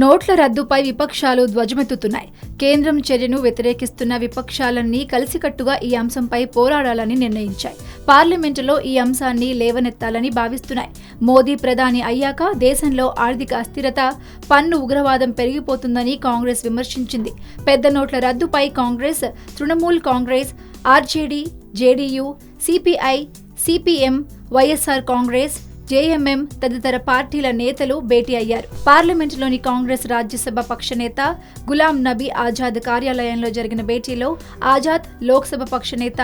నోట్ల రద్దుపై విపక్షాలు ధ్వజమెత్తుతున్నాయి. కేంద్రం చర్యను వ్యతిరేకిస్తున్న విపక్షాలన్నీ కలిసికట్టుగా ఈ అంశంపై పోరాడాలని నిర్ణయించాయి. పార్లమెంటులో ఈ అంశాన్ని లేవనెత్తాలని భావిస్తున్నాయి. మోదీ ప్రధాని అయ్యాక దేశంలో ఆర్థిక అస్థిరత, పన్ను ఉగ్రవాదం పెరిగిపోతుందని కాంగ్రెస్ విమర్శించింది. పెద్ద నోట్ల రద్దుపై కాంగ్రెస్, తృణమూల్ కాంగ్రెస్, ఆర్జేడీ, జేడీయూ, సిపిఐ, సిపిఎం, వైఎస్ఆర్ కాంగ్రెస్, జేఎంఎం తదితర పార్టీల నేతలు భేటీ అయ్యారు. పార్లమెంటులోని కాంగ్రెస్ రాజ్యసభ పక్ష నేత గులాం నబీ ఆజాద్ కార్యాలయంలో జరిగిన భేటీలో ఆజాద్, లోక్సభ పక్ష నేత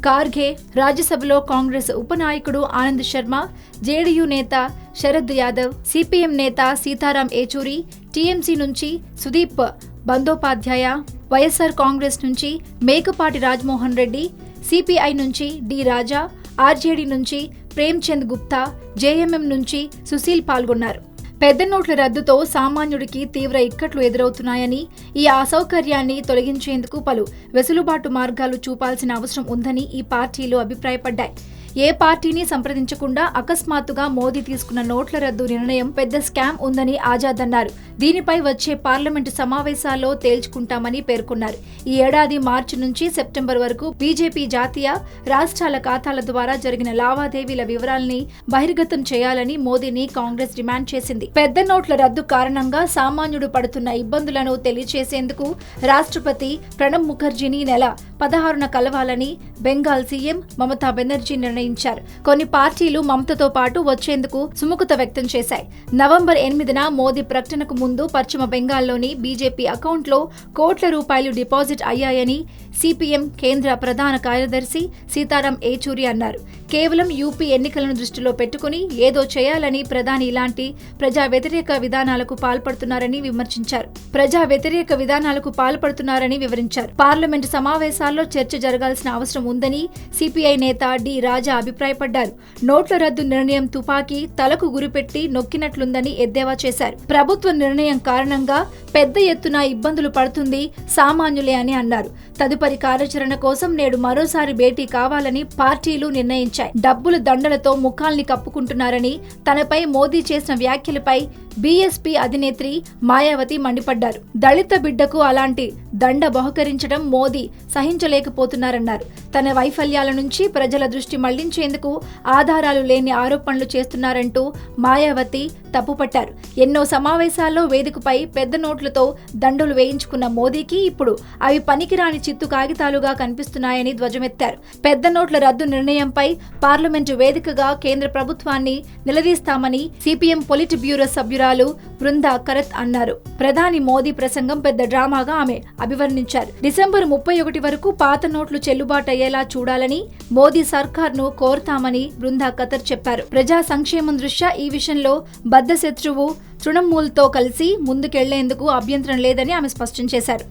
ఖార్గే, రాజ్యసభలో కాంగ్రెస్ ఉపనాయకుడు ఆనంద్ శర్మ, జేడీయూ నేత శరద్ యాదవ్, సిపిఎం నేత సీతారాం ఏచూరి, టీఎంసీ నుంచి సుదీప్ బందోపాధ్యాయ, వైఎస్ఆర్ కాంగ్రెస్ నుంచి మేకపాటి రాజ్మోహన్ రెడ్డి, సిపిఐ నుంచి డి రాజా, ఆర్జేడీ నుంచి ప్రేమ్చంద్ గుప్తా, జేఎంఎం నుంచి సుశీల్ పాల్గొన్నారు. పెద్ద నోట్ల రద్దుతో సామాన్యుడికి తీవ్ర ఇక్కట్లు ఎదురవుతున్నాయని, ఈ అసౌకర్యాన్ని తొలగించేందుకు పలు వెసులుబాటు మార్గాలు చూపాల్సిన అవసరం ఉందని ఈ పార్టీలు అభిప్రాయపడ్డాయి. ఏ పార్టీని సంప్రదించకుండా అకస్మాత్తుగా మోదీ తీసుకున్న నోట్ల రద్దు నిర్ణయం పెద్ద స్కామ్ ఉందని ఆజాద్ అన్నారు. దీనిపై వచ్చే పార్లమెంటు సమావేశాల్లో తేల్చుకుంటామని పేర్కొన్నారు. ఈ ఏడాది మార్చి నుంచి సెప్టెంబర్ వరకు బీజేపీ జాతీయ, రాష్ట్రాల ఖాతాల ద్వారా జరిగిన లావాదేవీల వివరాల్ని బహిర్గతం చేయాలని మోదీని కాంగ్రెస్ డిమాండ్ చేసింది. పెద్ద నోట్ల రద్దు కారణంగా సామాన్యుడు పడుతున్న ఇబ్బందులను తెలియచేసేందుకు రాష్ట్రపతి ప్రణబ్ ముఖర్జీని నెల 16న కలవాలని బెంగాల్ సీఎం మమతా బెనర్జీ నిర్ణయించారు. కొన్ని పార్టీలు మమతతో పాటు వచ్చేందుకు సుముఖత వ్యక్తం చేశాయి. నవంబర్ 8న మోదీ ప్రకటనకు ముందు పశ్చిమ బెంగాల్లోని బీజేపీ అకౌంట్లో కోట్ల రూపాయలు డిపాజిట్ అయ్యాయని సిపిఎం కేంద్ర ప్రధాన కార్యదర్శి సీతారాం ఏచూరి అన్నారు. కేవలం యూపీ ఎన్నికలను దృష్టిలో పెట్టుకుని ఏదో చేయాలని ప్రధాని ఇలాంటి ప్రజా వ్యతిరేక విధానాలకు పాల్పడుతున్నారని విమర్శించారు. వివరించారు. పార్లమెంటు సమావేశాల్లో చర్చ జరగాల్సిన అవసరం ఉందని సిపిఐ నేత డి రాజా అభిప్రాయపడ్డారు. నోట్ల రద్దు నిర్ణయం తుపాకీ తలకు గురిపెట్టి నొక్కినట్లుందని ఎద్దేవా చేశారు. ప్రభుత్వ నిర్ణయం కారణంగా పెద్ద ఎత్తున ఇబ్బందులు పడుతుంది సామాన్యులే అని అన్నారు. తదుపరి కార్యాచరణ కోసం నేడు మరోసారి భేటీ కావాలని పార్టీలు నిర్ణయించాయి. డబ్బులు దండలతో ముఖాల్ని కప్పుకుంటున్నారని, తనపై మోదీ చేసిన వ్యాఖ్యలపై బీఎస్పీ అధినేత్రి మాయావతి మండిపడ్డారు. దళిత బిడ్డకు అలాంటి దండ బహుకరించడం మోదీ సహించలేకపోతున్నారన్నారు. తన వైఫల్యాల నుంచి ప్రజల దృష్టి మళ్లించేందుకు ఆధారాలు లేని ఆరోపణలు చేస్తున్నారంటూ మాయావతి తప్పుపట్టారు. ఎన్నో సమావేశాల్లో వేదికపై పెద్ద నోట్లతో దండలు వేయించుకున్న మోదీకి ఇప్పుడు అవి పనికిరాని చిత్తు కాగితాలుగా కనిపిస్తున్నాయని ధ్వజమెత్తారు. పెద్ద నోట్ల రద్దు నిర్ణయంపై పార్లమెంటు వేదికగా కేంద్ర ప్రభుత్వాన్ని నిలదీస్తామని సిపిఎం పొలిట్ బ్యూరో సభ్యురాలు బృందా కరత్ అన్నారు. ప్రధాని మోదీ ప్రసంగం పెద్ద డ్రామాగా ఆమె అభివర్ణించారు. డిసెంబర్ 31 వరకు పాత నోట్లు చెల్లుబాటయ్యేలా చూడాలని మోదీ సర్కార్ను కోరుతామని బృందా కతర్ చెప్పారు. ప్రజా సంక్షేమం దృష్ట్యా ఈ విషయంలో బద్ధశత్రువు తృణమూల్తో కలిసి ముందుకెళ్లేందుకు అభ్యంతరం లేదని ఆమె స్పష్టం చేశారు.